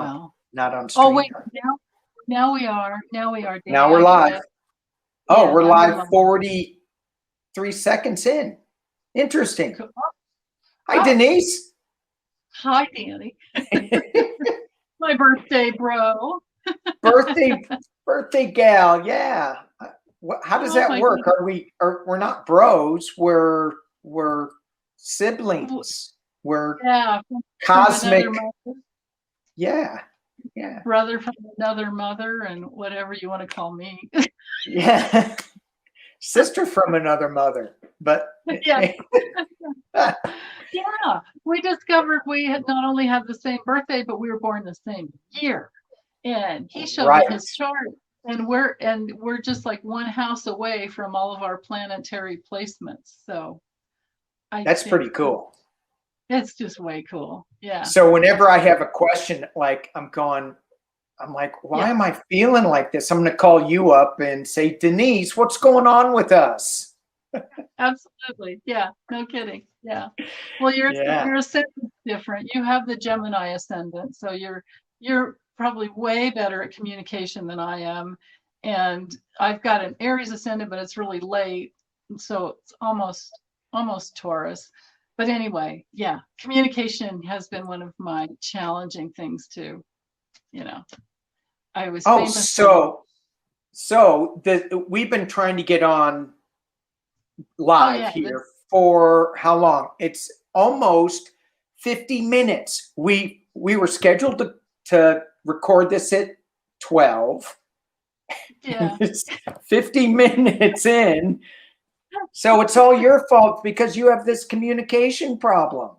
No, Well, not on oh wait, StreamYard. now we are. Now we are, Now Danny. we're I get live. it. Oh, Yeah, we're now we're live live. 43 seconds in. Interesting. Cool. Hi, Oh, Denise. hi, Danny. My birthday, bro. birthday gal. Yeah. How does Oh that my work? goodness. We're not bros. We're siblings. We're Yeah, from another cosmic. mother, Yeah. Yeah. brother from another mother, and whatever you want to call me. Yeah. Sister from another mother. But Yeah. Yeah, we discovered we had not only had the same birthday, but we were born the same year. And he showed me right. his chart, and we're just like one house away from all of our planetary placements. So I That's think pretty cool. it's just way cool. Yeah. So whenever I have a question, like I'm like, why Yeah. am I feeling like this? I'm going to call you up and say, Denise, what's going on with us? Absolutely. Yeah. No kidding. Yeah. Well, your ascendant's different. You have the Gemini ascendant, so you're probably way better at communication than I am. And I've got an Aries ascendant, but it's really late, so it's almost Taurus. But anyway, yeah, communication has been one of my challenging things too. You know, I was Oh, famously. we've been trying to get on live here for how long? It's almost 50 minutes. We were scheduled to record this at 12. Yeah. It's 50 minutes in. So it's all your fault because you have this communication problem.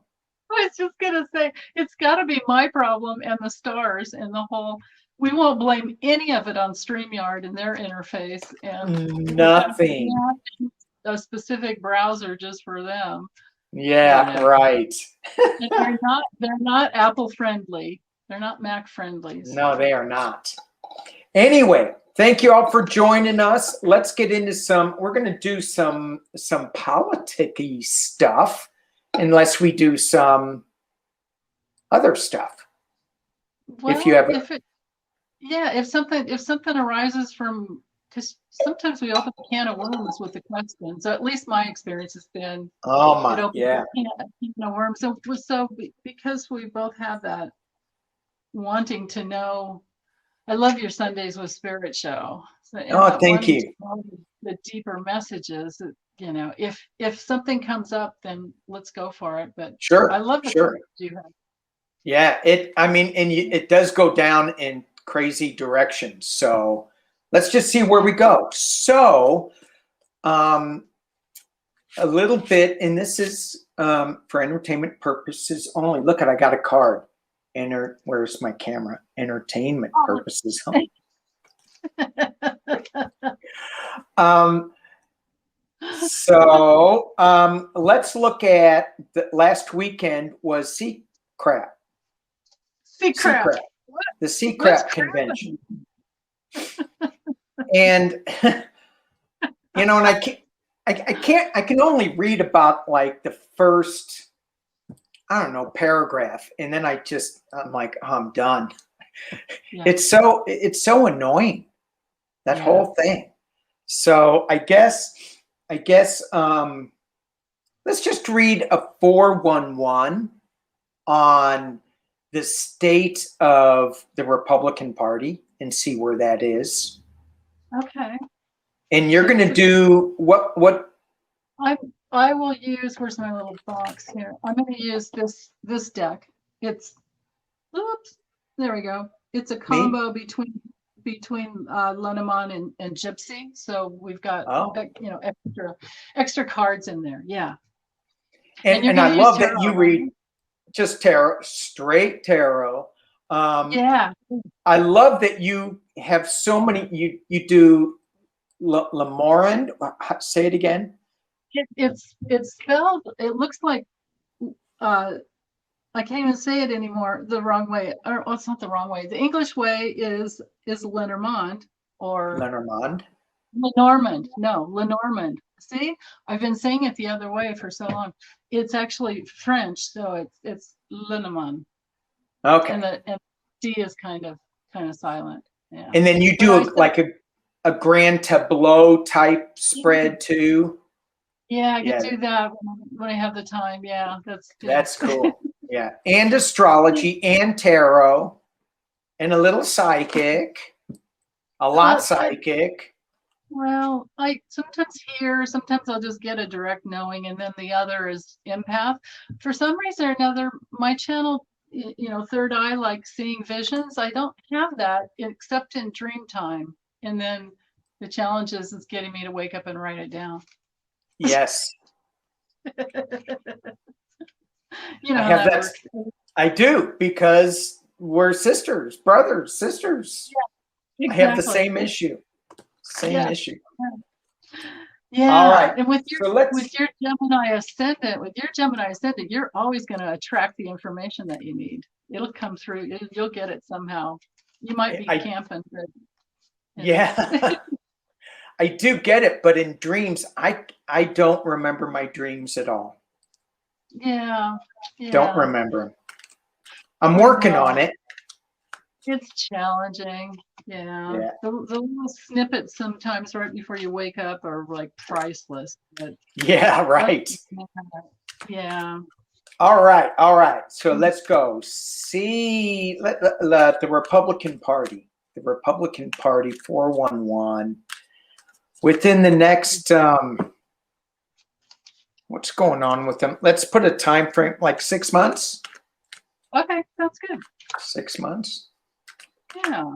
I was just gonna say it's got to be my problem and the stars and the whole. We won't blame any of it on StreamYard and their interface, and we have Nothing. a specific browser just for them. Yeah, right. And they're not Apple friendly. They're not Mac friendly. So. No, they are not. Anyway, thank you all for joining us. Let's get into we're going to do some politic-y stuff, unless we do some other stuff. Well, if you have if something arises from, because sometimes we open a can of worms with the questions. So at least my experience has been, oh my, it opens yeah, a can of worms. So because we both have that wanting to know. I love your Sundays with Spirit show. So, and thank you. to know the deeper messages. You know, if something comes up, then let's go for it. But Sure, I love the sure. you have. Yeah, it does go down in crazy directions. So let's just see where we go. So, a little bit, and this is for entertainment purposes only. Look I got a card. Where's my camera? Entertainment purposes only. So let's look at the last weekend was Cpac. Cpac. The Cpac convention. And and I can only read about like the first, I don't know, paragraph, and then I'm like, oh, I'm done. Yeah. It's so annoying, that whole thing. So I guess let's just read a 411 on the state of the Republican Party and see where that is. Okay. And you're going to do what? I will use, where's my little box here? I'm going to use this deck. It's, oops, there we go. It's a combo between Lenormand and Gypsy. So we've got extra cards in there. Yeah. And I love that you read just tarot, straight tarot. Yeah. I love that you have so many. You do Lenormand. Say it again. It's spelled. It looks like. I can't even say it anymore the wrong way. Or well, it's not the wrong way. The English way is Lenormand or Lenormand. Lenormand. No, Lenormand. See, I've been saying it the other way for so long. It's actually French, so it's Lenormand. Okay. And C is kind of silent. Yeah. And then you do like a grand tableau type spread too. Yeah, I can do that when I have the time. Yeah, that's cool. Yeah, and astrology and tarot, and a little psychic, a lot psychic. Well, I sometimes hear, sometimes I'll just get a direct knowing, and then the other is empath. For some reason or another, my channel, third eye, like seeing visions, I don't have that except in dream time. And then the challenge is getting me to wake up and write it down. Yes. You know, I have that. I do, because we're sisters, brothers, sisters. Yeah, exactly. I have the same issue. Same issue. Yeah. All right. And with your Gemini ascendant, you're always going to attract the information that you need. It'll come through. You'll get it somehow. You might be camping. But, yeah. I do get it, but in dreams, I don't remember my dreams at all. Yeah. Don't remember. I'm working on it. It's challenging. Yeah. The little snippets sometimes right before you wake up are like priceless. But yeah, right. Yeah. All right. So let's go. See the Republican Party. The Republican Party 411. Within the next what's going on with them? Let's put a time frame, like 6 months. Okay, that's good. 6 months. Yeah.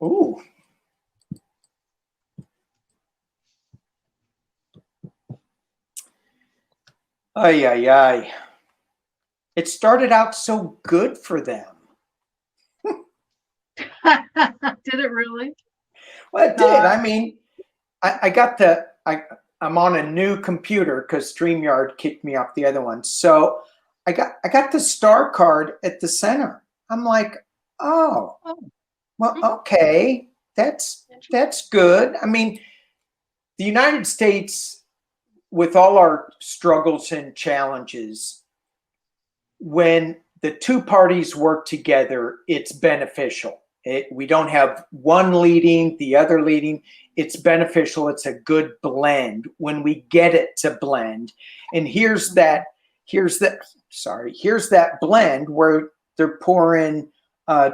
Ooh. Ay. It started out so good for them. Did it really? Well, it did. I mean, I'm on a new computer because StreamYard kicked me off the other one. So I got the star card at the center. I'm like, oh, well, okay, that's good. I mean, the United States, with all our struggles and challenges, when the two parties work together, it's beneficial. We don't have one leading, the other leading. It's beneficial. It's a good blend when we get it to blend. And here's that blend where they're pouring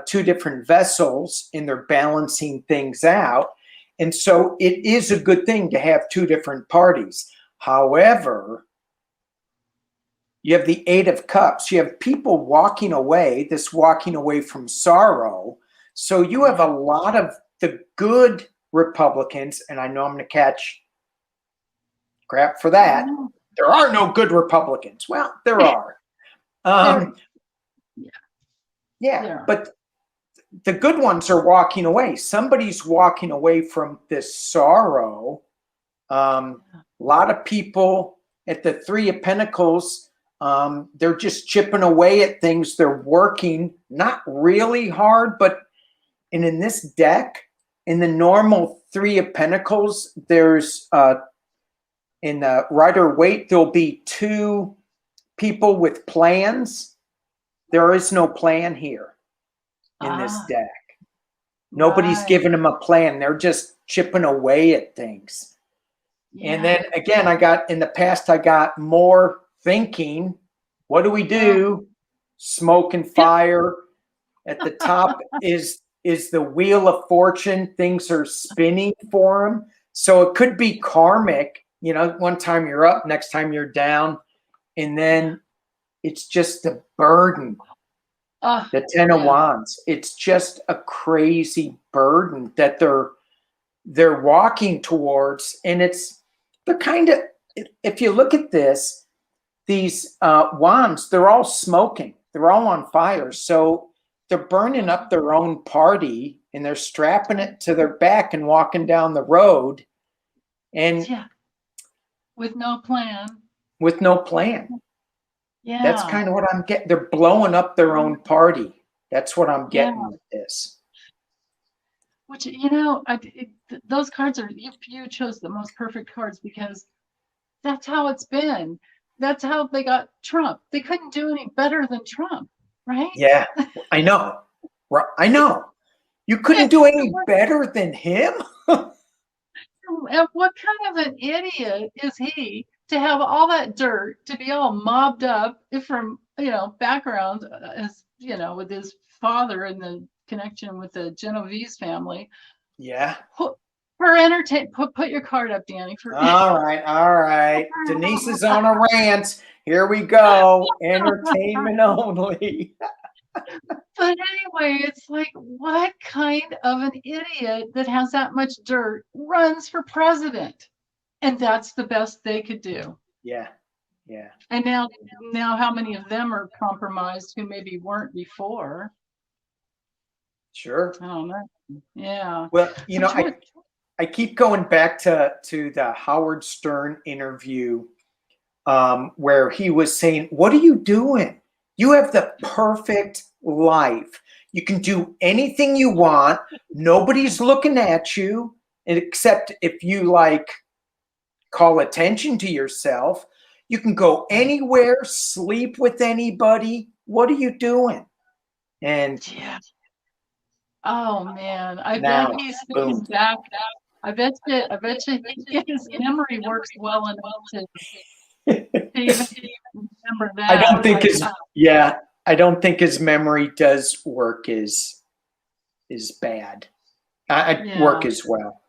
two different vessels and they're balancing things out. And so it is a good thing to have two different parties. However, you have the Eight of Cups. You have people walking away from sorrow. So you have a lot of the good Republicans, and I know I'm going to catch crap for that. There are no good Republicans. Well, there are. Yeah, but the good ones are walking away. Somebody's walking away from this sorrow. A lot of people at the Three of Pentacles, they're just chipping away at things. They're working, not really hard, but in this deck, in the normal Three of Pentacles, there's in the Rider-Waite, there'll be two people with plans. There is no plan here in this deck. Nobody's giving them a plan. They're just chipping away at things. Yeah. And then again, in the past, I got more thinking. What do we do? Smoke and fire. At the top is the Wheel of Fortune. Things are spinning for them. So it could be karmic. One time you're up, next time you're down. And then it's just a burden. The Ten of Wands. It's just a crazy burden that they're walking towards. And they're kind of, if you look at this, these wands, they're all smoking. They're all on fire. So they're burning up their own party and they're strapping it to their back and walking down the road. And with no plan. With no plan. Yeah. That's kind of what I'm getting. They're blowing up their own party. That's what I'm getting with this. Which, those cards are, you chose the most perfect cards because that's how it's been. That's how they got Trump. They couldn't do any better than Trump, right? Yeah, I know. I know. You couldn't do any better than him? And what kind of an idiot is he to have all that dirt, to be all mobbed up from, background, as, with his father and the connection with the Genovese family. Yeah. Put your card up, Danny. All right. Denise is on a rant. Here we go. Entertainment only. But anyway, it's like, what kind of an idiot that has that much dirt runs for president? And that's the best they could do. Yeah. And now how many of them are compromised who maybe weren't before? Sure. I don't know. Yeah. Well, I keep going back to the Howard Stern interview where he was saying, what are you doing? You have the perfect life. You can do anything you want. Nobody's looking at you, except if you call attention to yourself. You can go anywhere, sleep with anybody. What are you doing? And yeah. Oh man, I now, bet he's thinking back. I bet you his memory works well enough to even remember that. I don't think his memory does work is bad. Work as well.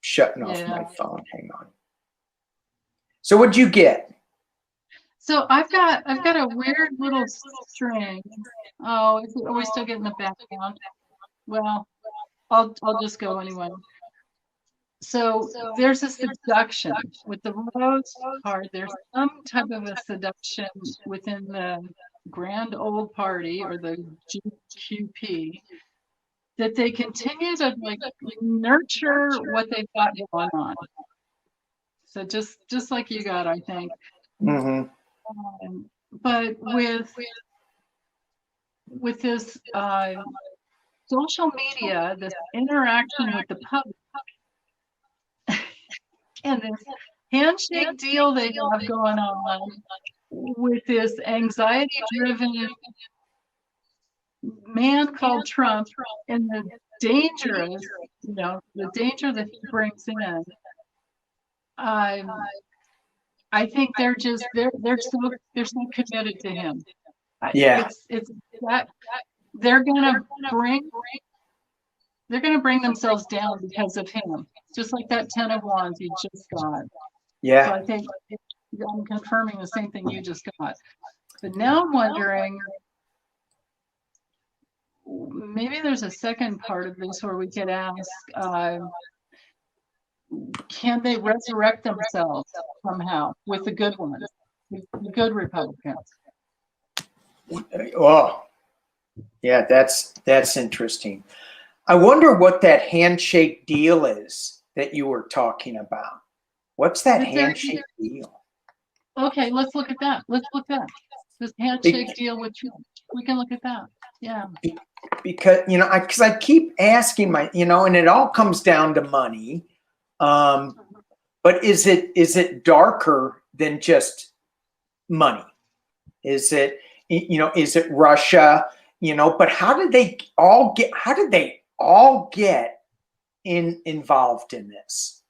Shutting off my phone. Hang on. So what'd you get? So I've got a weird little string. Oh, are we still getting the background? Well, I'll just go anyway. So there's a seduction with the rose card. There's some type of a seduction within the grand old party or the GQP that they continue to nurture what they've got going on. So just like you got, I think. Mm-hmm. But with this social media, this interaction with the public, and this handshake deal they have going on with this anxiety-driven man called Trump, and the danger that he brings in. I think they're so committed to him. Yeah. It's that they're gonna bring themselves down because of him, just like that 10 of Wands you just got. Yeah. So I think I'm confirming the same thing you just got. But now I'm wondering, maybe there's a second part of this where we could ask, can they resurrect themselves somehow with the good ones, with the good Republicans? Oh, yeah, that's interesting. I wonder what that handshake deal is that you were talking about. What's that handshake deal? Okay, let's look at that. This handshake deal with Trump. We can look at that. Yeah. Because I keep asking and it all comes down to money. But is it darker than just money? Is it Russia? But how did they all get involved in this?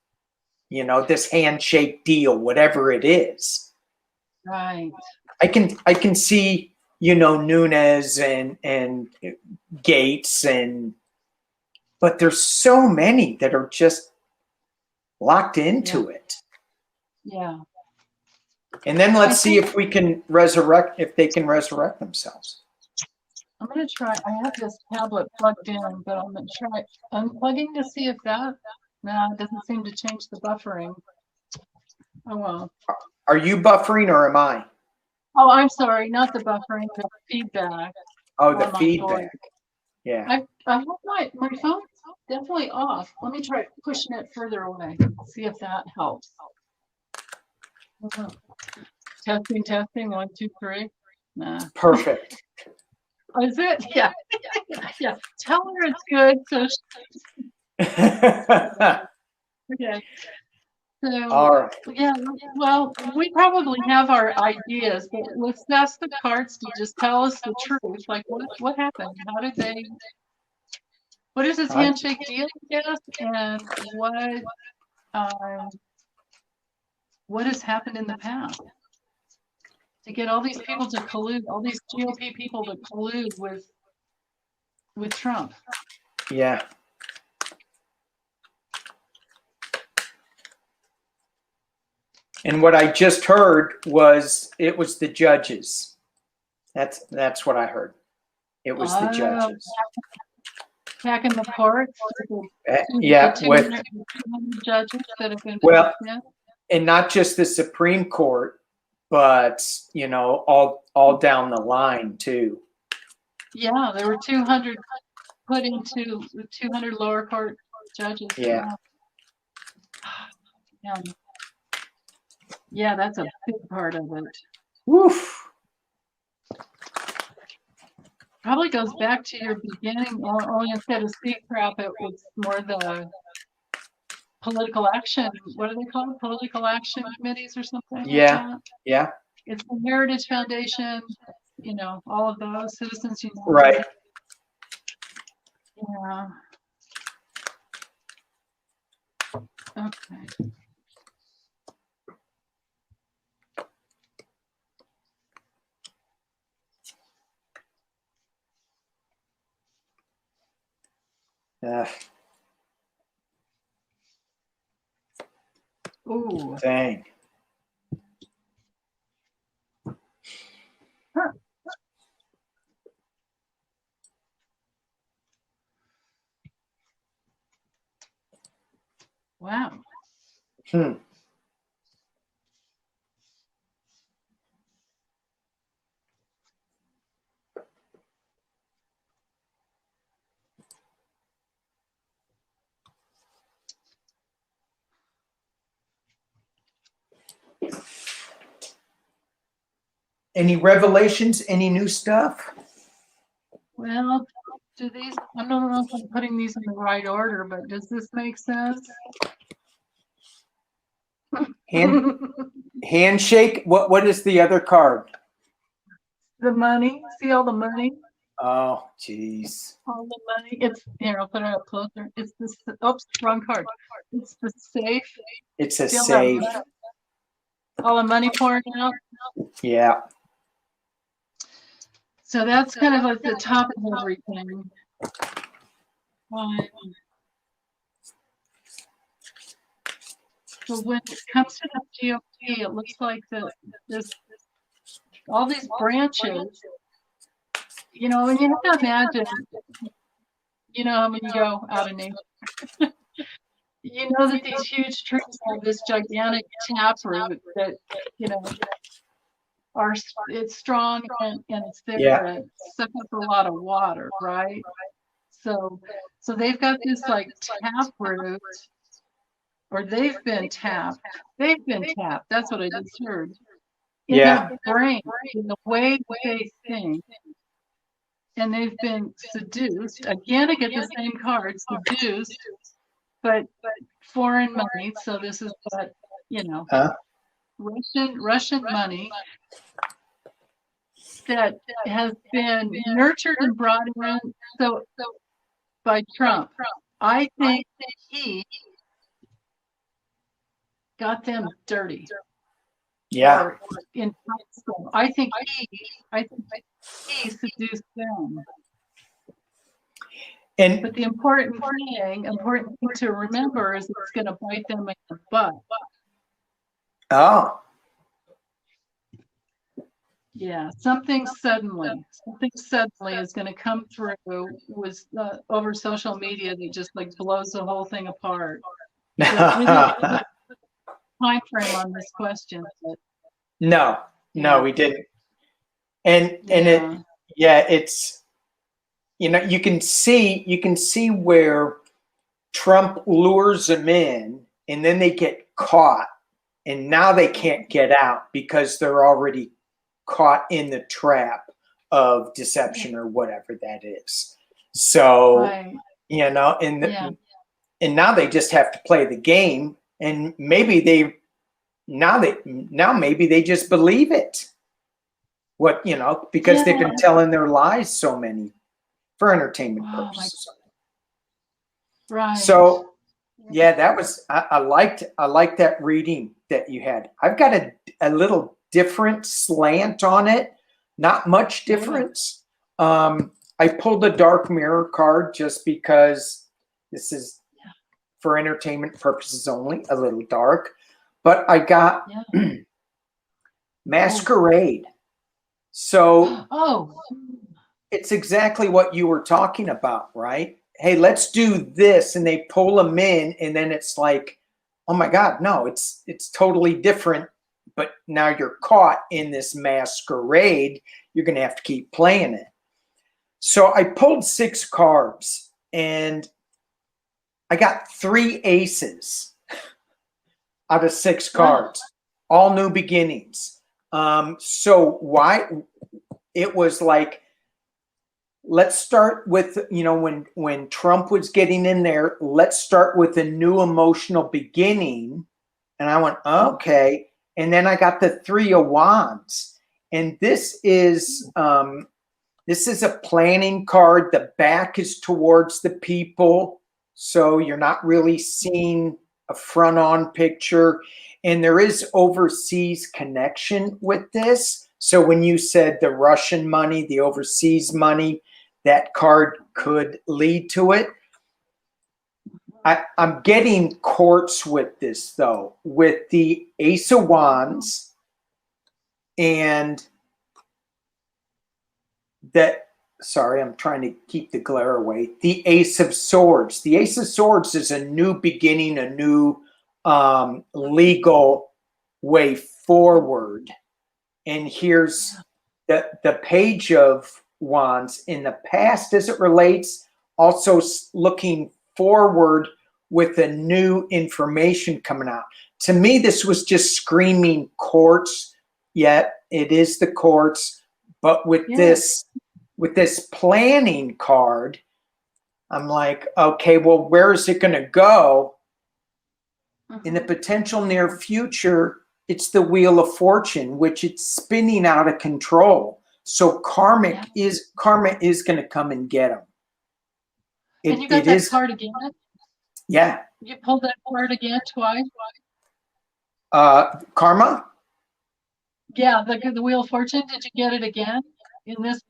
This handshake deal, whatever it is. Right. I can see, Nunes and Gates but there's so many that are just locked into it. Yeah. And then let's see if they can resurrect themselves. I'm going to try. I have this tablet plugged in, but I'm going to try unplugging to see if that, it doesn't seem to change the buffering. Oh, well. Are you buffering or am I? Oh, I'm sorry. Not the buffering, the feedback. Oh, the feedback. Yeah. I have my phone definitely off. Let me try pushing it further away. See if that helps. Testing. 1, 2, 3. Nah. Perfect. Is it? Yeah. Yeah. Tell her it's good. So, okay. So, All right. yeah, well, we probably have our ideas, but let's ask the cards to just tell us the truth. Like, what happened? How did they? What is this handshake deal, I guess? And what has happened in the past to get all these people to collude, all these GOP people to collude with Trump? Yeah. And what I just heard was it was the judges. That's what I heard. It was the judges. Back in the courts. Yeah, with 200 judges that have been and not just the Supreme Court, but you know, all down the line too. Yeah, there were 200 put into 200 lower court judges. Yeah. Yeah, that's a big part of it. Woof. Probably goes back to your beginning, only instead of Cpac, it was more the political action. What are they called? Political action committees or something? Yeah. Like that? Yeah. It's the Heritage Foundation, you know, all of those, Citizens United. Right. Yeah. Okay. Ooh. Dang. Huh. Wow. Any revelations? Any new stuff? Well, do these, I don't know if I'm putting these in the right order, but does this make sense? Handshake. What is the other card? The money. See all the money? Oh, jeez. All the money. It's here. I'll put it up closer. It's the oops, wrong card. It's the safe. It's a Feel safe. All the money pouring out. Yeah. So that's kind of at the top of everything. So when it comes to the GOP, it looks like there's all these branches. You know, and you have to imagine, you know, when you go out of nature, you know that these huge trees have this gigantic taproot that, you know, it's strong and it's there to suck up a lot of water, right? So they've got this like taproot, or they've been tapped. They've been tapped. That's what I just heard. In their brain, in the way they think. And they've been seduced. Again, I get the same card, seduced, but foreign money. So this is what, you know, Russian money that has been nurtured and brought in so by Trump. I think he got them dirty. Yeah. Or enticed them. I think he seduced them. But the important thing to remember is it's going to bite them in the butt. Oh. Yeah, something suddenly is going to come through with over social media that just like blows the whole thing apart. Time frame on this question. But, no, we didn't. And it's, you know, you can see where Trump lures them in and then they get caught and now they can't get out because they're already caught in the trap of deception or whatever that is. So, Right. you know, Yeah. and now they just have to play the game, and maybe now maybe they just believe it. What, you know, because they've been telling their lies so many for entertainment purposes. Right. So yeah, that was I liked that reading that you had. I've got a little different slant on it, not much difference. I pulled a dark mirror card just because this is for entertainment purposes only, a little dark. But I got masquerade. So it's exactly what you were talking about, right? Hey, let's do this, and they pull them in, and then it's like, oh my God, no, it's totally different. But now you're caught in this masquerade. You're going to have to keep playing it. So I pulled 6 cards, and I got 3 aces out of 6 cards, all new beginnings. So why it was like, let's start with, you know, when Trump was getting in there, let's start with a new emotional beginning. And I went, okay. And then I got the 3 of Wands. And this is a planning card. The back is towards the people. So you're not really seeing a front on picture. And there is overseas connection with this. So when you said the Russian money, the overseas money, that card could lead to it. I'm getting courts with this, though, with the Ace of Wands and that, sorry, I'm trying to keep the glare away. The Ace of Swords. The Ace of Swords is a new beginning, a new legal way forward. And here's the Page of Wands in the past as it relates, also looking forward with the new information coming out. To me, this was just screaming courts, yet it is the courts. But with this planning card, I'm like, okay, well, where is it going to go? In the potential near future, it's the Wheel of Fortune, which it's spinning out of control. So karma is going to come and get them. And you got that card again? Yeah. You pulled that card again twice? Karma? Yeah, the Wheel of Fortune. Did you get it again in this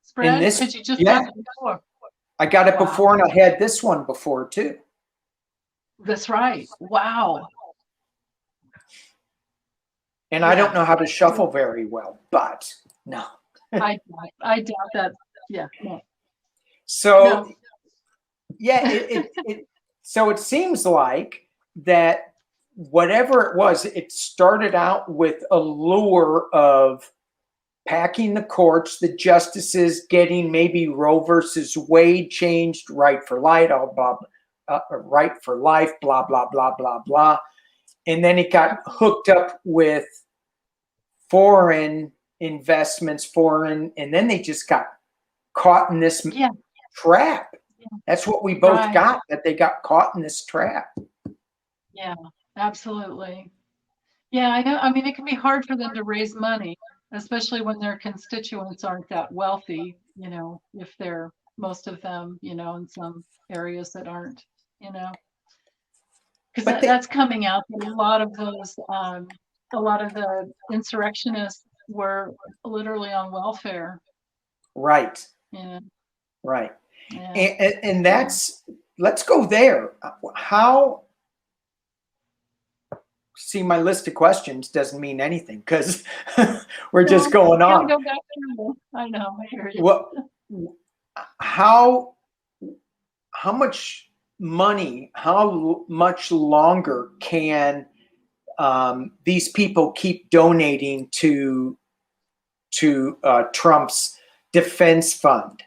spread? In this, because you just got it before. I got it before, and I had this one before too. That's right. Wow. And I don't know how to shuffle very well, but no. I doubt that. Yeah. No. So so it seems like that whatever it was, it started out with a lure of packing the courts, the justices getting maybe Roe versus Wade changed, right for life, right for life, blah, blah, blah, blah, blah. And then it got hooked up with foreign investments, and then they just got caught in this trap. That's what we both got, that they got caught in this trap. Yeah, absolutely. Yeah, I know. I mean, it can be hard for them to raise money, especially when their constituents aren't that wealthy, you know, if they're most of them, you know, in some areas that aren't, you know, because that's coming out. A lot of those, a lot of the insurrectionists were literally on welfare. Right. Yeah. Right. Yeah. And that's, let's go there. How, see, my list of questions doesn't mean anything because we're just going on. Go back to, I know, I hear you. What, how much money, how much longer can these people keep donating to Trump's defense fund?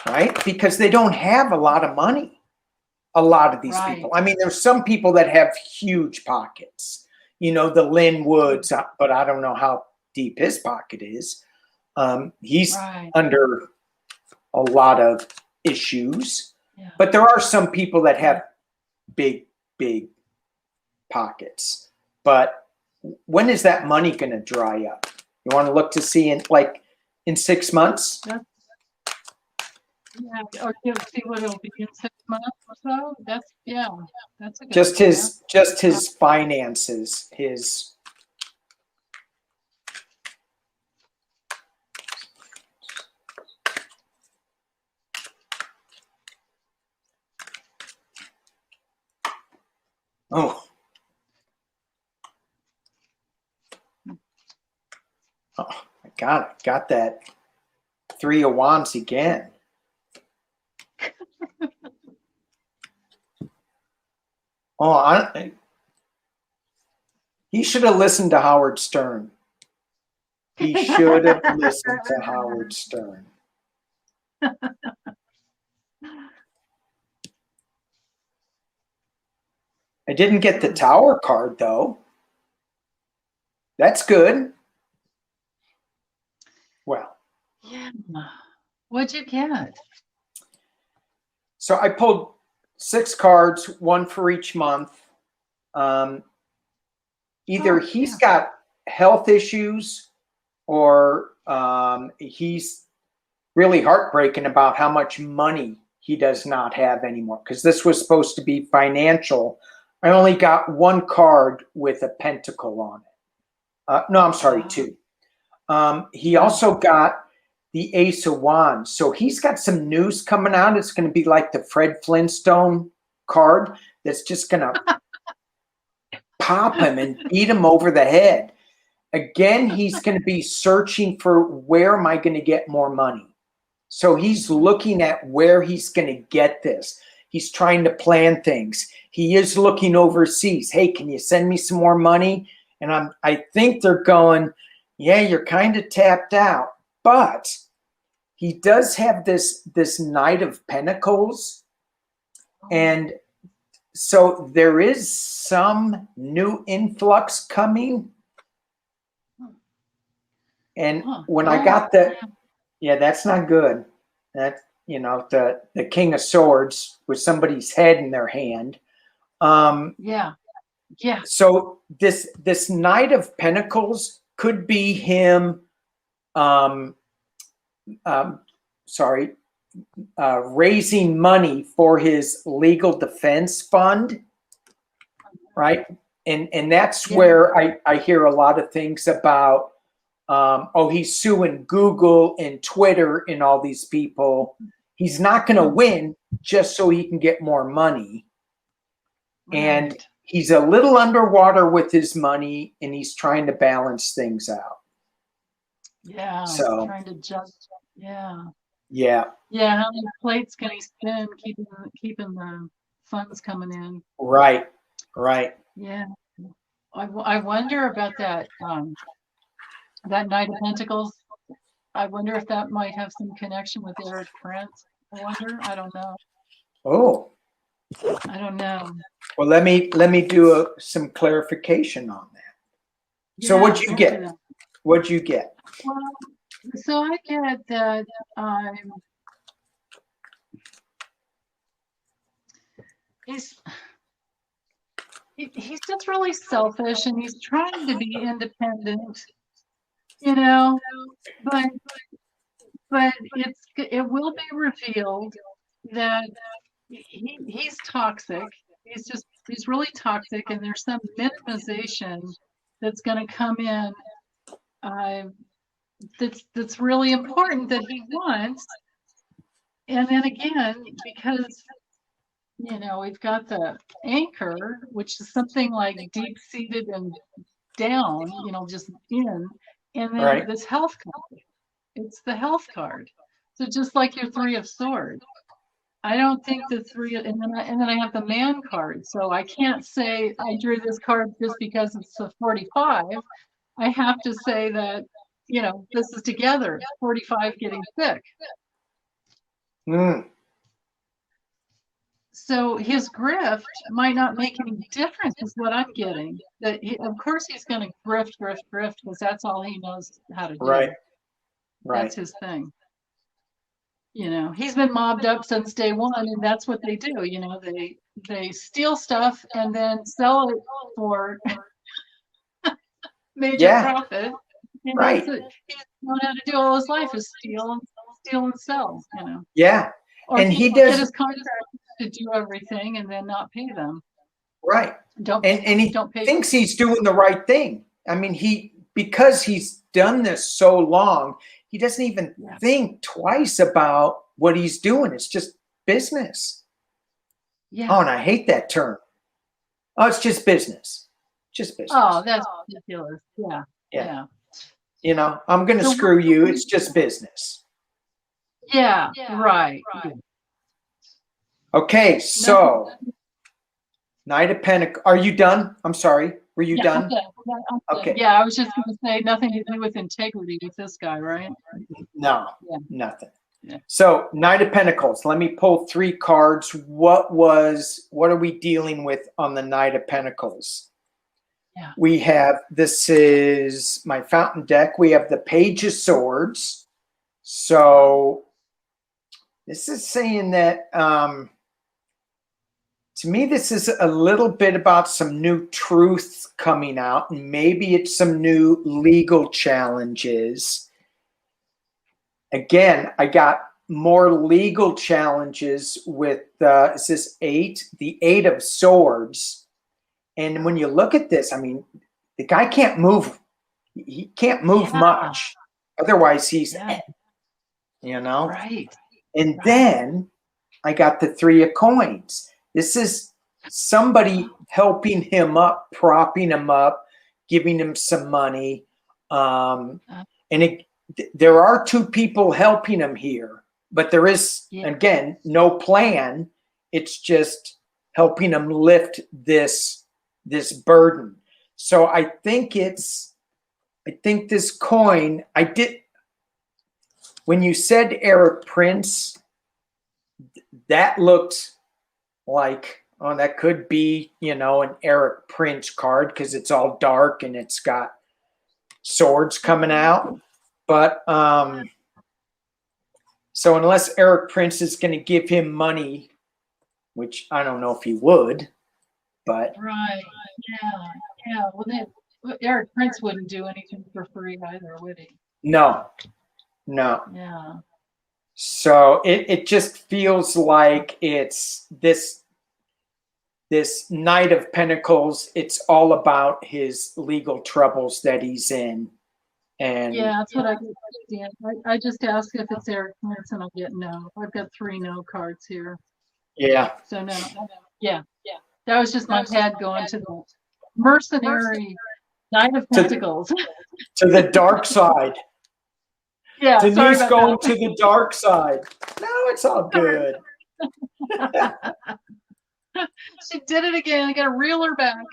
Right? Because they don't have a lot of money. A lot of these people. I mean, there's some people that have huge pockets. You know, the Lynn Woods, but I don't know how deep his pocket is. He's Right. under a lot of issues, Yeah. but there are some people that have big pockets. But when is that money going to dry up? You want to look to see in 6 months? Yeah, or see what it'll be in 6 months or so. That's a good idea. Just his finances, his. Oh. Oh my God, I got that 3 of Wands again. He should have listened to Howard Stern. He should have listened to Howard Stern. I didn't get the Tower card, though. That's good. Well. Yeah. What'd you get? So I pulled 6 cards, 1 for each month. Either he's got health issues or he's really heartbreaking about how much money he does not have anymore, because this was supposed to be financial. I only got 1 card with a pentacle on it. No, I'm sorry, 2. He also got the Ace of Wands. So he's got some news coming out. It's going to be like the Fred Flintstone card that's just going to pop him and beat him over the head. Again, he's going to be searching for, where am I going to get more money? So he's looking at where he's going to get this. He's trying to plan things. He is looking overseas. Hey, can you send me some more money? And I think they're going, yeah, you're kind of tapped out. But he does have this Knight of Pentacles. And so there is some new influx coming. And when I got that, yeah, that's not good. That, the King of Swords with somebody's head in their hand. Yeah. So this Knight of Pentacles could be him, raising money for his legal defense fund, right? And that's where I hear a lot of things about, he's suing Google and Twitter and all these people. He's not going to win just so he can get more money. Right. And he's a little underwater with his money, and he's trying to balance things out. Yeah. So trying to just, yeah. Yeah. Yeah. How many plates can he spin keeping the funds coming in? Right. Yeah. I wonder about that. That Knight of Pentacles. I wonder if that might have some connection with Eric Prince. I don't know. Oh. I don't know. Well, let me do some clarification on that. Yeah, so what'd you get? What'd you get? Well, so I get that he's just really selfish, and he's trying to be independent, but it will be revealed that he's toxic. He's really toxic, and there's some minimization that's going to come in that's really important that he wants. And then again, because we've got the anchor, which is something like deep-seated and down, just in, and then this health card. It's the health card. So just like your 3 of Swords, I don't think the 3, and then I have the Man card. So I can't say I drew this card just because it's a 45. I have to say that, this is together, 45 getting thick. So his grift might not make any difference, is what I'm getting. Of course he's going to grift, because that's all he knows how to do. Right. Right. That's his thing. You know, he's been mobbed up since day one, and that's what they do. You know, they steal stuff and then sell it for major profit. And Right. he's known how to do all his life is steal and sell, you know. Yeah. Or And he get does his contract to do everything and then not pay them. right. And he don't pay thinks he's doing the right thing. I mean, because he's done this so long, he doesn't even think twice about what he's doing. It's just business. Yeah. Oh, and I hate that term. Oh, it's just business. Just business. Oh, that's ridiculous. Yeah. Yeah. You know, I'm going to screw you. It's just business. Yeah. Right. Okay. So Knight of Pentacles. Are you done? I'm sorry. Were you done? Okay. Yeah. I was just going to say nothing to do with integrity with this guy, right? No, nothing. Yeah. So Knight of Pentacles. Let me pull 3 cards. What are we dealing with on the Knight of Pentacles? Yeah. We have, this is my fountain deck. We have the Page of Swords. So this is saying that, to me, this is a little bit about some new truths coming out, and maybe it's some new legal challenges. Again, I got more legal challenges with, is this 8? The 8 of Swords. And when you look at this, I mean, the guy can't move. He can't move much. Otherwise, he's, you know? Right. And then I got the 3 of Coins. This is somebody helping him up, propping him up, giving him some money. And there are 2 people helping him here, but there is, again, no plan. It's just helping him lift this burden. So I think this coin, when you said Eric Prince, that looked like, oh, that could be, you know, an Eric Prince card because it's all dark and it's got swords coming out. But so unless Eric Prince is going to give him money, which I don't know if he would, but right, yeah. Well, Eric Prince wouldn't do anything for free either, would he? No. Yeah. So it just feels like it's this Knight of Pentacles. It's all about his legal troubles that he's in. And yeah, that's what I understand. I just ask if it's Eric Prince and I get no. I've got 3 no cards here. Yeah. So no. Yeah. That was just my head going to the mercenary Knight of Pentacles. To the dark side. Yeah. Denise going to the dark side. No, it's all good. She did it again. I got to reel her back.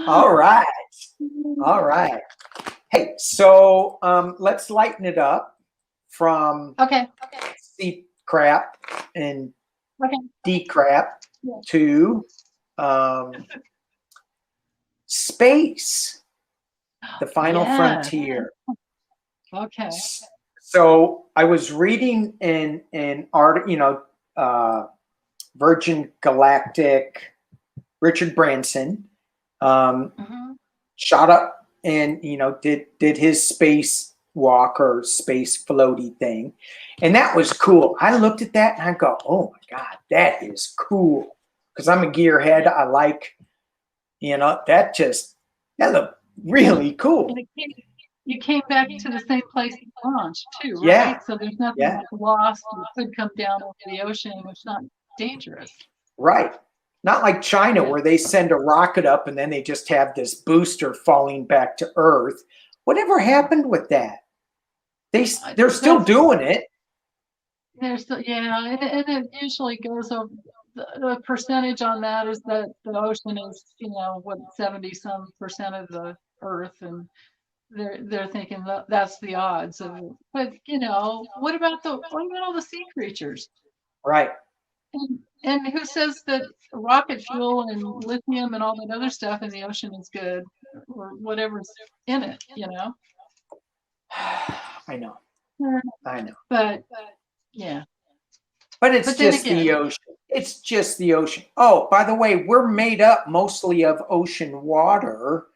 All right. Hey, so let's lighten it up from C crap and D crap to space, the final frontier. Okay. So I was reading an article, you know, Virgin Galactic, Richard Branson, shot up and, you know, did his space walk or space floaty thing. And that was cool. I looked at that and I go, oh my God, that is cool. Because I'm a gearhead. I like, you know, that looked really cool. You came back to the same place you launched too, right? Yeah. So there's nothing that's lost. You could come down over the ocean, which is not dangerous. Right. Not like China where they send a rocket up and then they just have this booster falling back to Earth. Whatever happened with that? They're still doing it. They're still, and it usually goes over. The percentage on that is that the ocean is, you know, what, 70-some% of the Earth, and they're thinking that's the odds of it. But you know, what about all the sea creatures? Right. And who says that rocket fuel and lithium and all that other stuff in the ocean is good? or whatever's in it, you know? I know. But yeah. But it's But then just again, the ocean. It's just the ocean. Oh, by the way, we're made up mostly of ocean water.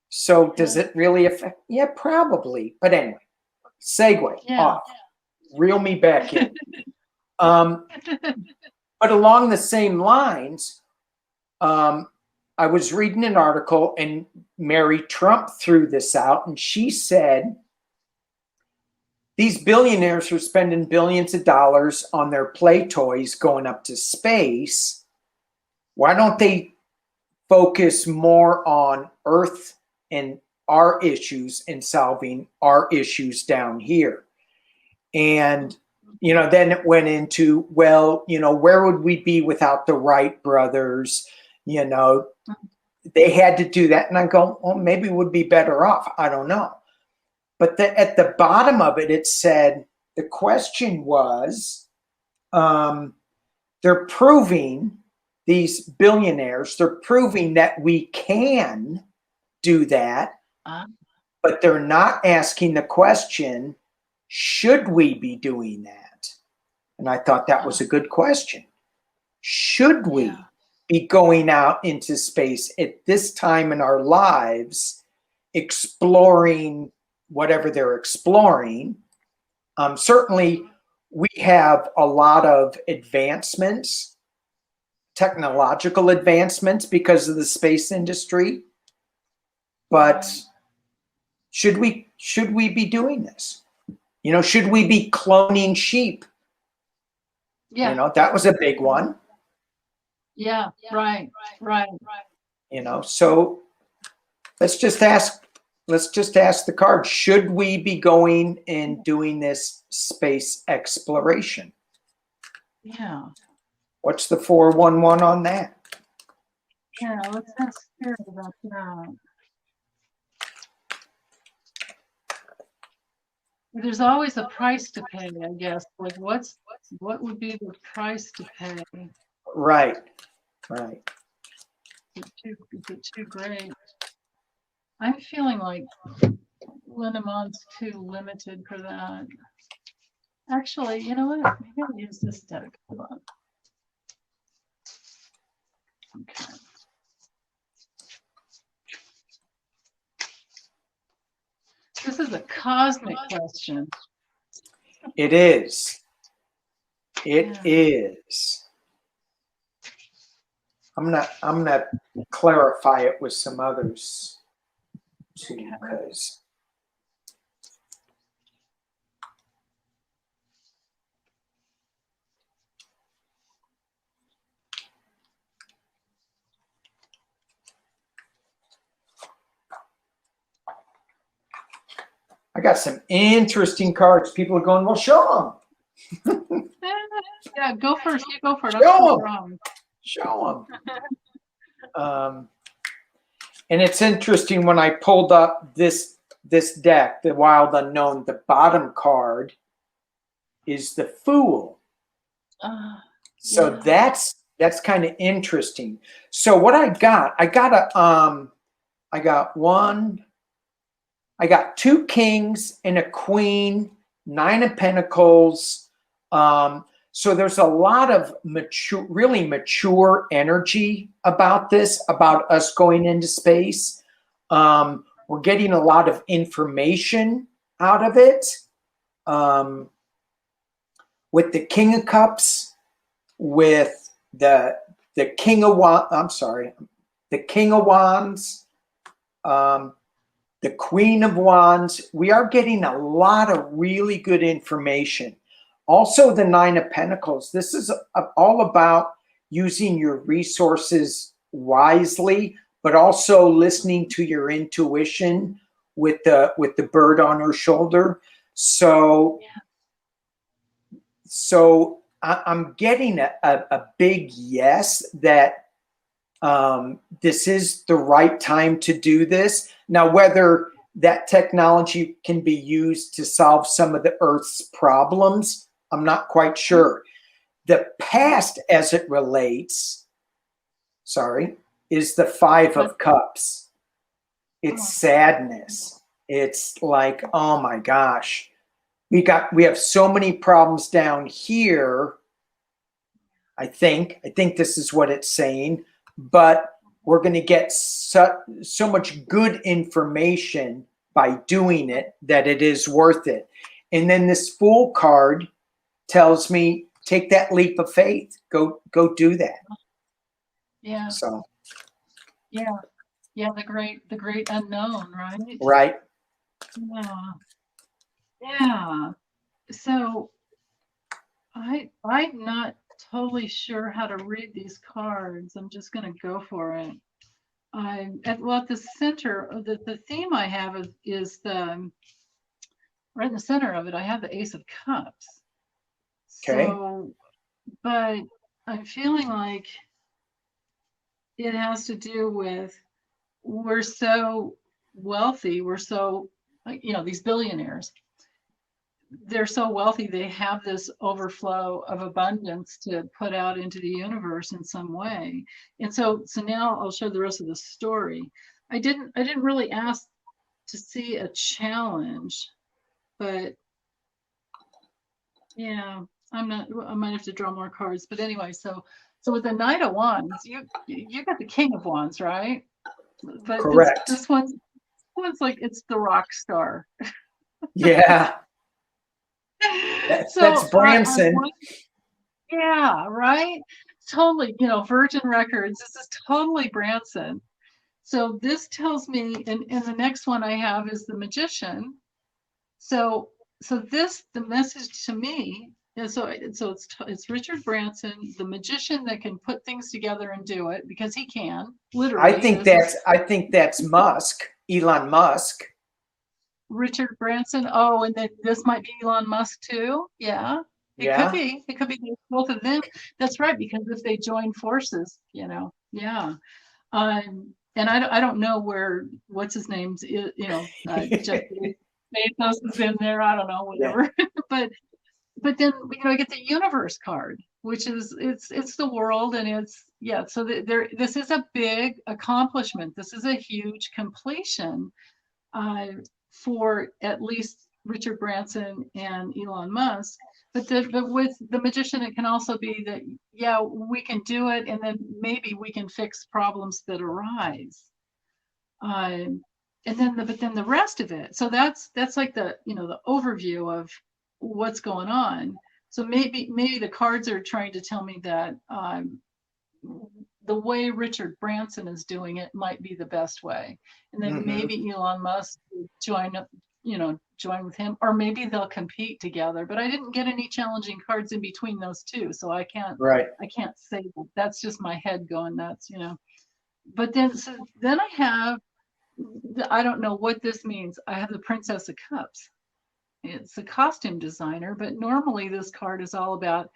So does it really affect? Yeah, probably. But anyway, segue off. Reel me back in. But along the same lines, I was reading an article and Mary Trump threw this out, and she said, these billionaires are spending billions of dollars on their play toys going up to space. Why don't they focus more on Earth and our issues and solving our issues down here? And, then it went into, well, where would we be without the Wright brothers? They had to do that. And I go, well, maybe we'd be better off. I don't know. But at the bottom of it, it said, the question was, they're proving, these billionaires, they're proving that we can do that, but they're not asking the question, should we be doing that? And I thought that was a good question. Should we be going out into space at this time in our lives, exploring whatever they're exploring? Certainly, we have a lot of advancements, technological advancements because of the space industry. But should we be doing this? Should we be cloning sheep? Yeah. That was a big one. Yeah, right. So let's just ask the card, should we be going and doing this space exploration? Yeah. What's the 411 on that? Yeah, let's ask Spirit about that. There's always a price to pay, I guess. Like what would be the price to pay? Right. Is it too great? I'm feeling like Lindemon's too limited for that. Actually, you know what? Maybe I'll use this deck. Hold on. Okay. This is a cosmic question. It is. It is. I'm gonna clarify it with some others too, because I got some interesting cards. People are going, well, show them. Yeah, go first. You go first. Show them. And it's interesting when I pulled up this deck, the Wild Unknown, the bottom card is the Fool. So that's kind of interesting. So what I got two kings and a queen, 9 of Pentacles. So there's a lot of really mature energy about this, about us going into space. We're getting a lot of information out of it. With the King of Cups, with the King of Wands, the King of Wands, the Queen of Wands, we are getting a lot of really good information. Also, the 9 of Pentacles. This is all about using your resources wisely, but also listening to your intuition with the bird on her shoulder. So I'm getting a big yes that this is the right time to do this. Now, whether that technology can be used to solve some of the Earth's problems, I'm not quite sure. The past as it relates, is the 5 of Cups. it's sadness. It's like, oh my gosh, we have so many problems down here. I think this is what it's saying, but we're going to get so much good information by doing it that it is worth it. And then this Fool card tells me, take that leap of faith. Go do that. Yeah. So. Yeah. Yeah. The great unknown, right? Right. Yeah. Yeah. So I'm not totally sure how to read these cards. I'm just going to go for it. At the center of the theme I have is the right in the center of it. I have the Ace of Cups. Okay. So, but I'm feeling like it has to do with we're so wealthy. We're so, these billionaires, they're so wealthy, they have this overflow of abundance to put out into the universe in some way. And so now I'll show the rest of the story. I didn't really ask to see a challenge, but yeah, I might have to draw more cards. But anyway, so with the Knight of Wands, you got the King of Wands, right? But correct. This one's like it's the rock star. Yeah. That's Branson. Yeah, right. Totally. Virgin Records. This is totally Branson. So this tells me, and the next one I have is the Magician. So the message to me is so it's Richard Branson, the magician that can put things together and do it because he can literally. I think that's Musk, Elon Musk. Richard Branson. Oh, and then this might be Elon Musk too. Yeah. Could be. It could be both of them. That's right, because if they join forces, yeah. And I don't know what's his name's, Jeff Bezos is in there. I don't know, whatever. Yeah. but then I get the universe card, which is it's the world, and it's So this is a big accomplishment. This is a huge completion for at least Richard Branson and Elon Musk. But with the Magician, it can also be that, we can do it, and then maybe we can fix problems that arise. And then the rest of it. So that's like the overview of what's going on. So maybe the cards are trying to tell me that the way Richard Branson is doing it might be the best way, and then maybe Elon Musk will join with him, or maybe they'll compete together. But I didn't get any challenging cards in between those two, so I can't say that. That's just my head going nuts, But then I have, I don't know what this means. I have the Princess of Cups. It's a costume designer, but normally this card is all about,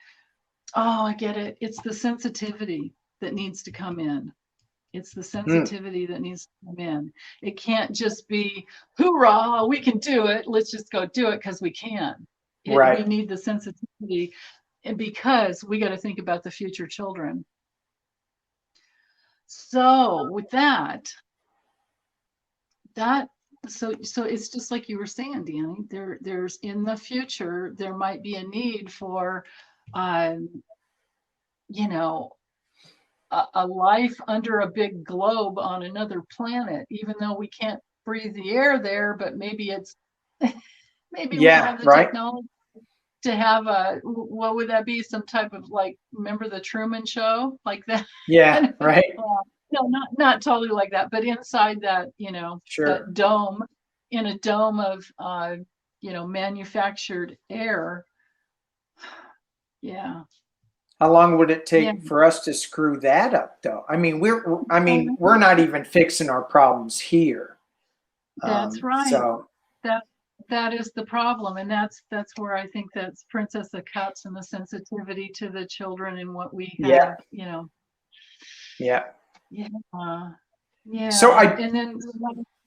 oh, I get it. It's the sensitivity that needs to come in. It's the sensitivity that needs to come in. It can't just be, hoorah, we can do it. Let's just go do it because we can. We need the sensitivity, and because we got to think about the future children. So with that, so it's just like you were saying, Danny, there's in the future, there might be a need for, a life under a big globe on another planet, even though we can't breathe the air there, but maybe it's maybe we have the technology to have what would that be? Some type of, like, remember the Truman Show, like that? Yeah, right. No, not totally like that, but inside that, that dome, in a dome of manufactured air. Yeah. How long would it take for us to screw that up, though? I mean, we're not even fixing our problems here. That's right. So that is the problem, and that's where I think that's Princess of Cups and the sensitivity to the children and what we have. Yeah. So and then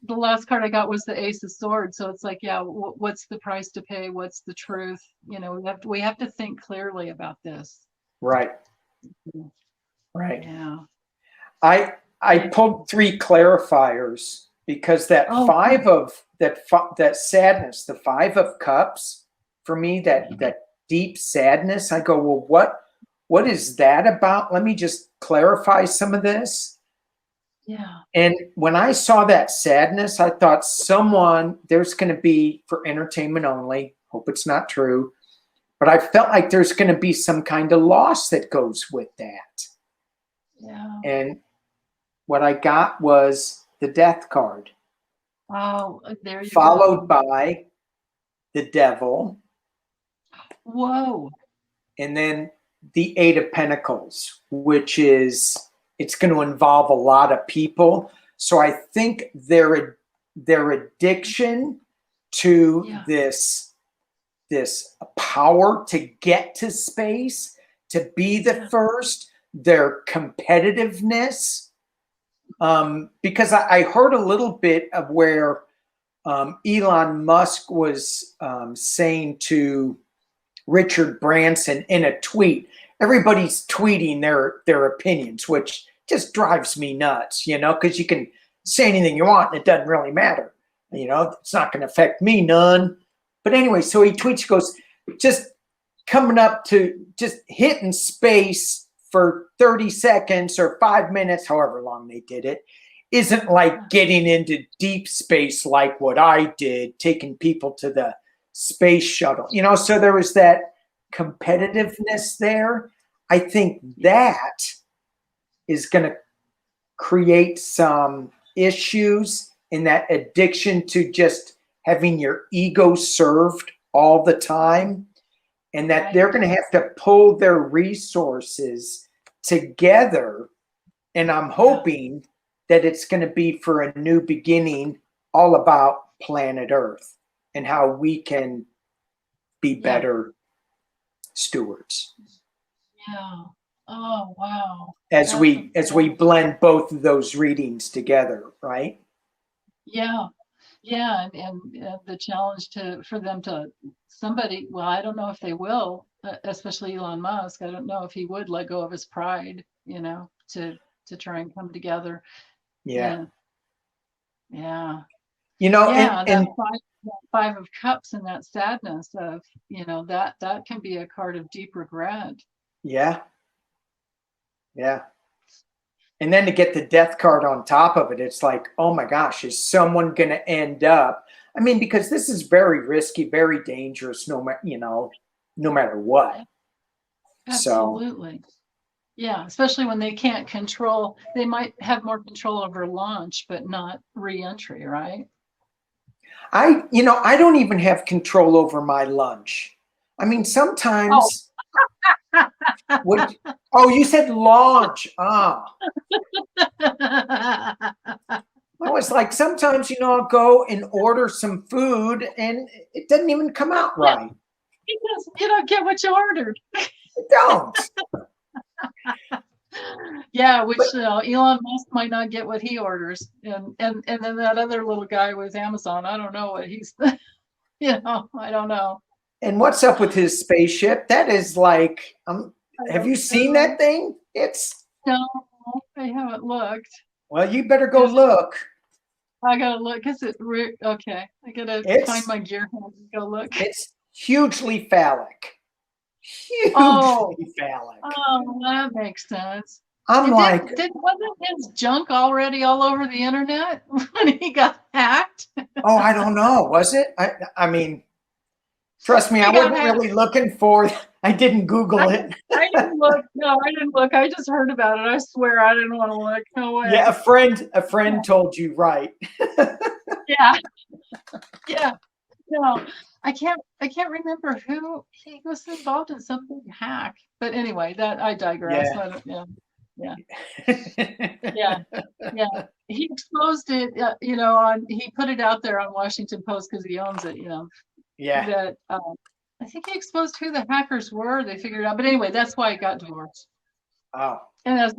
the last card I got was the Ace of Swords. So it's like, what's the price to pay? What's the truth? We have to think clearly about this. Right. Yeah. I pulled 3 clarifiers. because that Oh, five of that sadness, the 5 of Cups, for me, that deep sadness, I go, well, what is that about? Let me just clarify some of this. yeah. And when I saw that sadness, I thought there's going to be, for entertainment only, hope it's not true, but I felt like there's going to be some kind of loss that goes with that. Yeah. And what I got was the Death card. Oh, there you followed go. by the Devil, Whoa. and then the 8 of Pentacles, which is, it's going to involve a lot of people. So I think their addiction to this power to get to space, to be the first, their competitiveness. Because I heard a little bit of where Elon Musk was saying to Richard Branson in a tweet, everybody's tweeting their opinions, which just drives me nuts, because you can say anything you want and it doesn't really matter. It's not going to affect me none. But anyway, so he tweets, goes, just coming up to just hitting space for 30 seconds or 5 minutes, however long they did it, isn't like getting into deep space like what I did, taking people to the space shuttle. So there was that competitiveness there. I think that is going to create some issues in that addiction to just having your ego served all the time, and that they're going to have to pull their resources together. And I'm hoping that it's going to be for a new beginning, all about planet Earth and how we can be better stewards. Yeah. Oh, wow. As we blend both of those readings together, right? Yeah. Yeah, and the challenge for them to somebody. Well, I don't know if they will, especially Elon Musk. I don't know if he would let go of his pride, to try and come together. Yeah. Yeah. And that 5 of Cups and that sadness of, that can be a card of deep regret. Yeah. And then to get the Death card on top of it, it's like, oh my gosh, is someone going to end up? I mean, because this is very risky, very dangerous, no matter what. Absolutely. So, yeah, especially when they can't control. They might have more control over launch, but not re-entry, right? I don't even have control over my lunch. I mean, sometimes. You said launch. I was like, sometimes, I'll go and order some food and it doesn't even come out right. Because you don't get what you ordered. You don't. Yeah, which Elon Musk might not get what he orders, and then that other little guy with Amazon, I don't know what he's, I don't know. And what's up with his spaceship? That is like, have you seen that thing? No, I haven't looked. Well, you better go look. I gotta look. Okay? I gotta find my gear hand and go look. It's hugely phallic. Hugely phallic. Oh, that makes sense. Wasn't his junk already all over the internet when he got hacked? Oh, I don't know. Was it? I mean, trust me, I wasn't really looking for. I didn't Google it. I didn't look. No, I didn't look. I just heard about it. I swear I didn't want to look. No way. Yeah, a friend told you, right? Yeah. Yeah. No, I can't remember who he was involved in some big hack. But anyway, that I digress. Yeah. He exposed it, he put it out there on Washington Post because he owns it, Yeah. That I think he exposed who the hackers were. They figured it out, but anyway, that's why it got divorced. Oh. And that's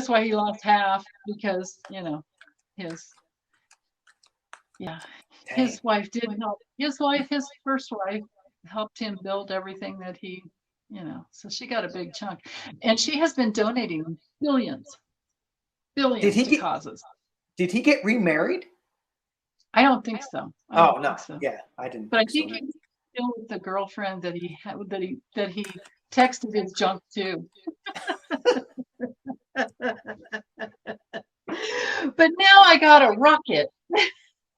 why he lost half, because his wife did help. His first wife, helped him build everything that he, so she got a big chunk, and she has been donating billions to causes. Did he get remarried? I don't think so. I Oh don't no, think so. yeah, I didn't. But I think think so. he's still with the girlfriend that he had, that he texted his junk to. But now I got a rocket.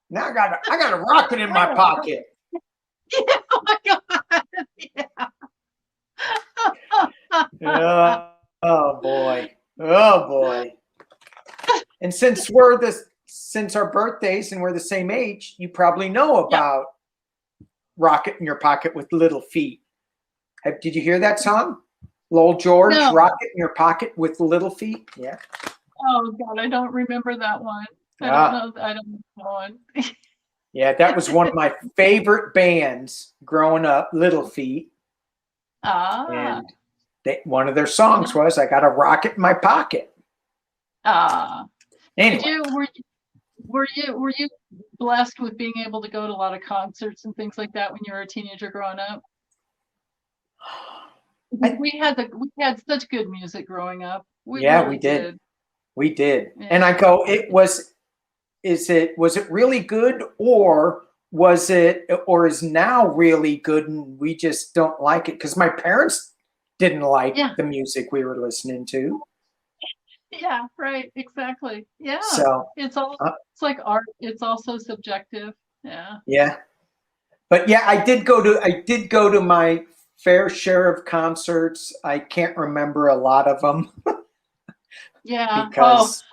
Now I got a rocket in my pocket. Yeah, oh my God. Yeah. Oh boy. Oh boy. And since our birthdays and we're the same age, you probably know about Rocket in Your Pocket with Little Feet. Did you hear that song? Lowell George, No. Rocket in Your Pocket with Little Feet. Yeah. Oh God, I don't remember that one. I don't know that one. Yeah, that was one of my favorite bands growing up, Little Feet. And one of their songs was "I Got a Rocket in My Pocket." Anyway. Were you blessed with being able to go to a lot of concerts and things like that when you were a teenager growing up? We had such good music growing up. We did. We did. Yeah. And I go, was it really good, or is now really good and we just don't like it? Because my parents didn't like the music we were listening to. Yeah, right, exactly. Yeah. So it's like art. It's also subjective. Yeah. Yeah. But yeah, I did go to my fair share of concerts. I can't remember a lot of them. Yeah. Because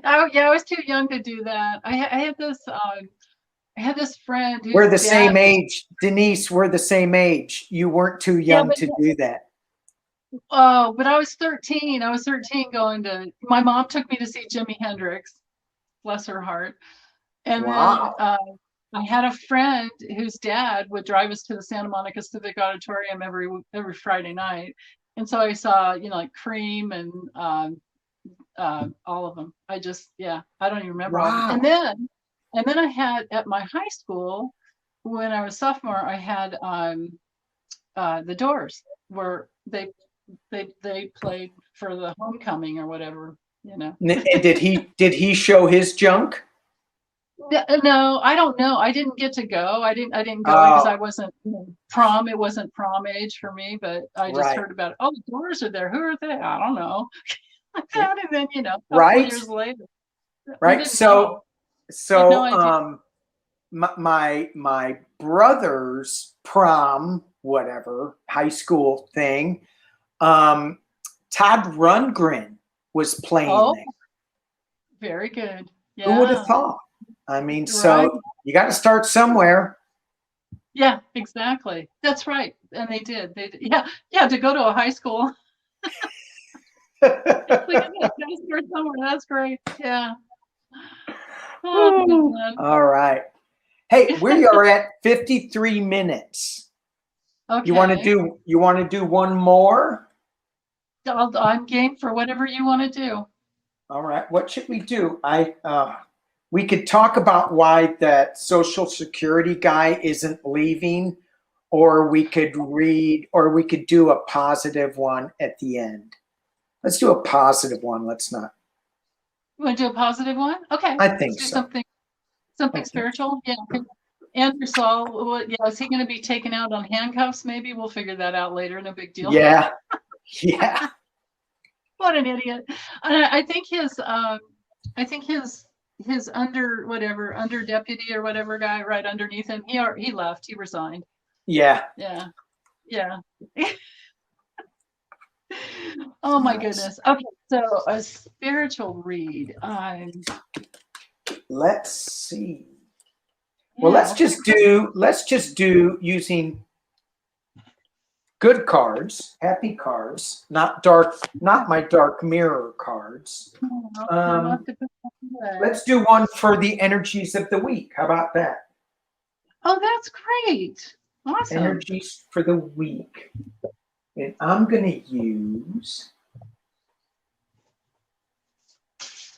I was too young to do that. I had this friend who's we're the same age, Denise. We're the same age. You weren't too young to do that. Oh, but I was 13. I was 13 going to. My mom took me to see Jimi Hendrix, bless her heart. And wow. Then I had a friend whose dad would drive us to the Santa Monica Civic Auditorium every Friday night, and so I saw like Cream and all of them. I don't even remember all of them. And then I had at my high school when I was sophomore, I had the Doors, where they played for the homecoming or whatever, And did he show his junk? No, I don't know. I didn't get to go. I didn't go because I wasn't prom. It wasn't prom age for me, but I just heard about it. Oh, the Doors are there. Who are they? I don't know. And then a couple years later. Right. So my brother's prom, whatever, high school thing, Todd Rundgren was playing there. Very good. Yeah. Who would have thought? I mean, so you got to start somewhere. Yeah, exactly. That's right. And they did. Yeah, to go to a high school. Start somewhere. That's great. Yeah. Oh, all right. Hey, we are at 53 minutes. Okay. You want to do one more? I'm game for whatever you want to do. All right. What should we do? We could talk about why that Social Security guy isn't leaving, or we could do a positive one at the end. Let's do a positive one. Let's not. You want to do a positive one? Okay. I think so. Something spiritual. Yeah. Andrew Saul, is he going to be taken out on handcuffs? Maybe we'll figure that out later. No big deal. Yeah. Yeah. What an idiot. I think his under deputy or whatever guy right underneath him, he left. He resigned. Yeah. Yeah. Yeah. Oh my goodness. Okay, so a spiritual read. Let's see. Well, let's just do using good cards, happy cards, not my dark mirror cards. Let's do one for the energies of the week. How about that? Oh, that's great. Awesome. Energies for the week. And I'm going to use,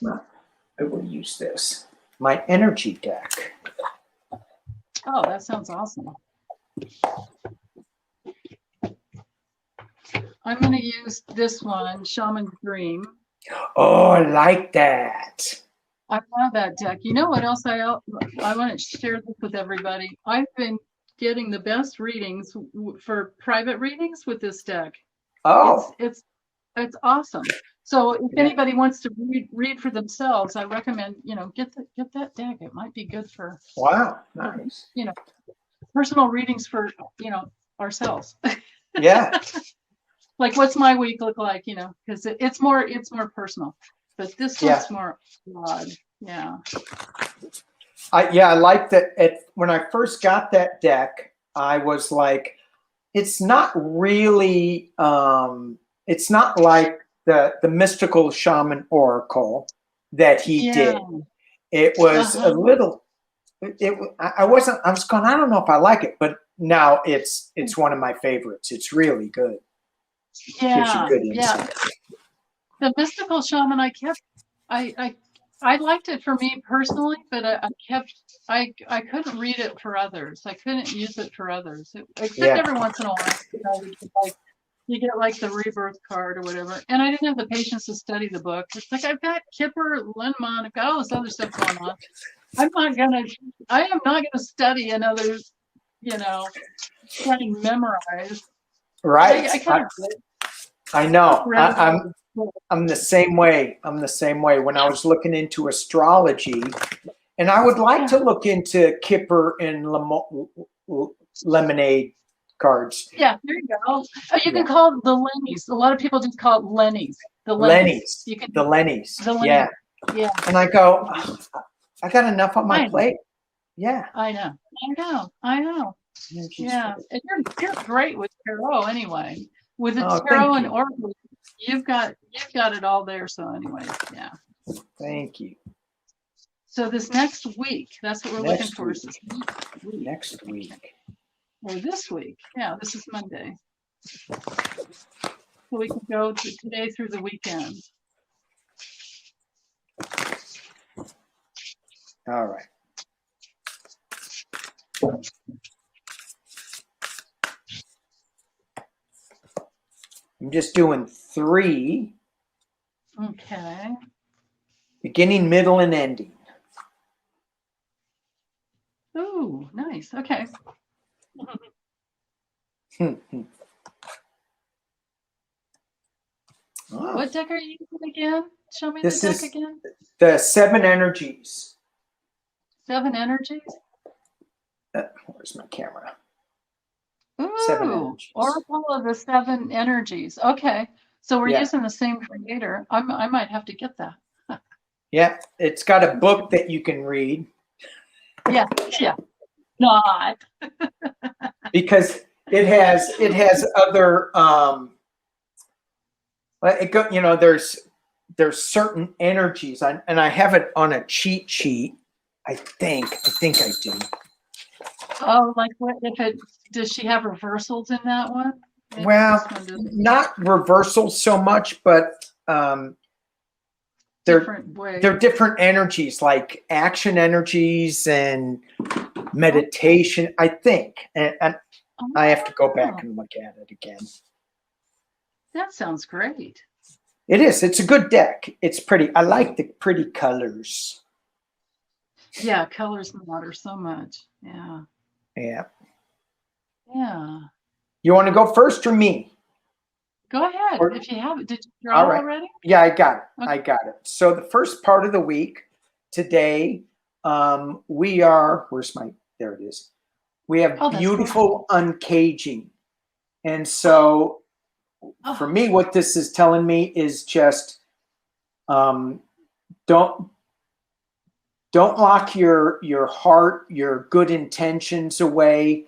I will use this, my energy deck. Oh, that sounds awesome. I'm going to use this one, Shaman's Dream. Oh, I like that. I love that deck. You know what else I want to share this with everybody. I've been getting the best readings for private readings with this deck. Oh, It's awesome. So if yeah. anybody wants to read for themselves, I recommend, get that deck. It might be good for, Wow, nice. personal readings for, ourselves. Yeah, Like, what's my week look like, because it's more personal, but this yeah. one's more broad. Yeah. I like that. When I first got that deck, I was like, it's not really, it's not like the mystical shaman oracle that he Yeah. did. It was a Uh-huh. little. I wasn't. I was going. I don't know if I like it, but now it's one of my favorites. It's really good. Gives you Yeah. good Yeah. insight. The mystical shaman, I liked it for me personally, but I couldn't read it for others. I couldn't use it for others, except Yeah. every once in a while, you get like the rebirth card or whatever. And I didn't have the patience to study the book. It's like, I've got Kipper, Linmon, I've got all this other stuff going on. I am not gonna study another, try and memorize. Right. I kind of I know. read I'm the same way. I'm the same way. When I was looking into astrology, and I would like to look into Kipper and lemonade cards. Yeah, there you go. You can call it the Lennies. A lot of people just call it Lennies. The Lennies. You can The Lennies. the Lennies. Yeah. Yeah. And I go, I got enough on my plate. Yeah. I know. Yeah. And you're great with tarot anyway. With the tarot and oracle, you've got it all there. So anyway, yeah. Thank you. So this next week, that's what we're looking for. Next week. Or this week. Yeah, this is Monday. So we can go today through the weekend. All right. I'm just doing 3. Okay. Beginning, middle, and ending. Ooh, nice. Okay. What deck are you using again? Show me the deck again. The 7 energies. 7 energies? Where's my camera? Ooh, 7 energies. Oracle of the 7 energies. Okay. So we're using the same creator. I might have to get that. Yeah, it's got a book that you can read. Yeah. Not. Because it has other there's certain energies, and I have it on a cheat sheet. I think I do. Oh, like what? Does she have reversals in that one? Maybe well, not reversals so much, but they're different energies, like action energies and meditation. I think, and I have to go back and look at it again. That sounds great. It is. It's a good deck. It's pretty. I like the pretty colors. Yeah, colors matter so much. Yeah. Yeah. Yeah. You want to go first or me? Go ahead. If you have it. Did you draw already? Yeah, I got it. Okay. I got it. So the first part of the week today, we are, there it is. We have beautiful uncaging. And so for me, what this is telling me is just don't lock your heart, your good intentions away.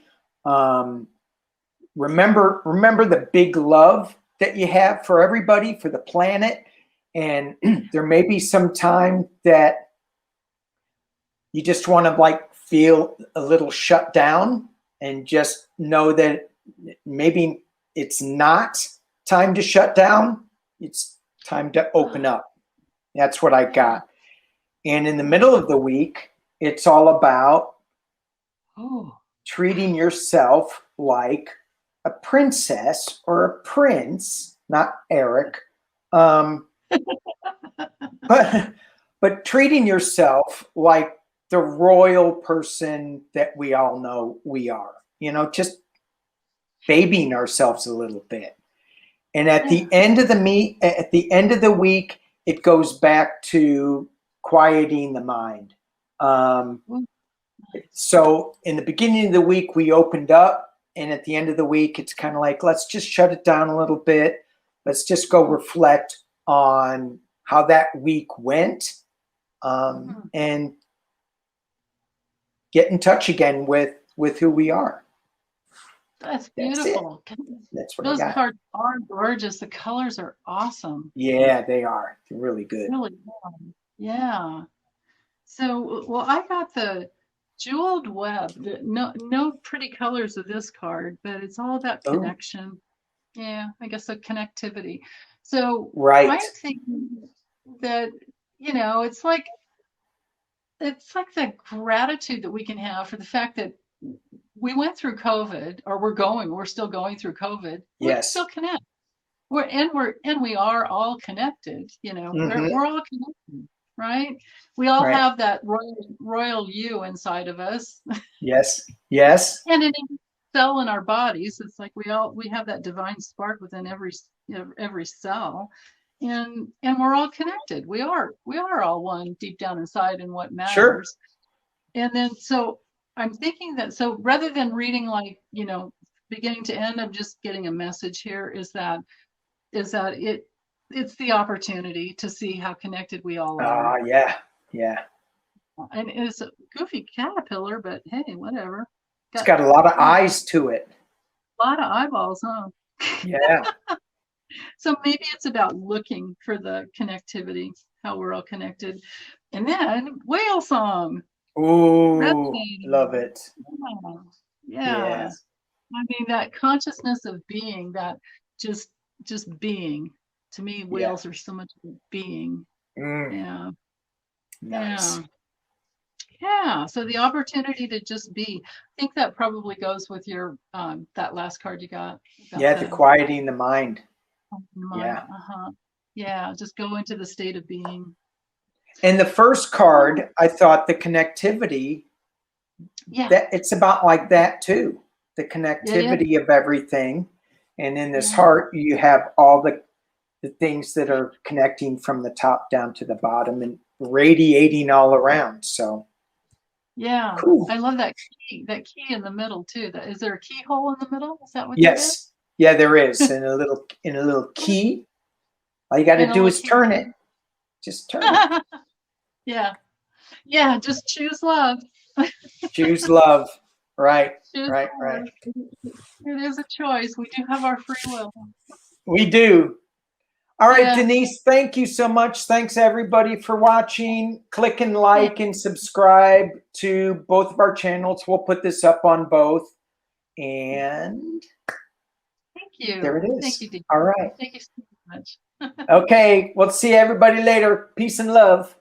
Remember the big love that you have for everybody, for the planet. And there may be some time that you just want to feel a little shut down, and just know that maybe it's not time to shut down. It's time to open up. That's what I got. And in the middle of the week, it's all about treating yourself like a princess or a prince, not Eric, but but treating yourself like the royal person that we all know we are, you know, just babying ourselves a little bit. And at the end of the week, it goes back to quieting the mind. So in the beginning of the week, we opened up, and at the end of the week, it's kind of like, let's just shut it down a little bit. Let's just go reflect on how that week went, and get in touch again with who we are. That's beautiful. That's what Those I got. cards are gorgeous. The colors are awesome. Yeah, they are. They're really good. Really good. Yeah. So, well, I got the jeweled web. No pretty colors of this card, but it's all about connection. Yeah, I guess the connectivity. So right. I'm thinking that, you know, it's like the gratitude that we can have for the fact that we went through COVID, or we're still going through COVID. We can still connect. We are all connected, you know, we're all connected, right? We all have that royal you inside of us. Yes. Yes. And in every cell in our bodies, it's like we have that divine spark within every cell. And we're all connected. We are all one deep down inside in what matters. Sure. And then so I'm thinking that, so rather than reading like, you know, beginning to end, I'm just getting a message here is that it's the opportunity to see how connected we all are. Yeah. Yeah. And it's a goofy caterpillar, but hey, whatever. It's got a lot of eyes to it. A lot of eyeballs, huh? Yeah. So maybe it's about looking for the connectivity, how we're all connected. And then whale song. Ooh, love it. Yeah. Yes. I mean, that consciousness of being, that just being. To me, whales are so much being. Yeah. Nice. Yeah. So the opportunity to just be. I think that probably goes with your that last card you got. Yeah, the quieting the mind. Yeah. Yeah. Just go into the state of being. And the first card, I thought the connectivity, that it's about like that too. The connectivity of everything. And in this heart, you have all the things that are connecting from the top down to the bottom and radiating all around. So cool. I love that key in the middle too. Is there a keyhole in the middle? Is that what that is? Yeah, there is. In a little key. All you got to do is turn it. Just turn it. Yeah, just choose love. Choose love. Right. Right. It is a choice. We do have our free will. We do. All right, Denise, thank you so much. Thanks everybody for watching. Click and like and subscribe to both of our channels. We'll put this up on both. And thank you. There it is. Thank you, Denise. All right. Thank you so much. Okay, we'll see everybody later. Peace and love.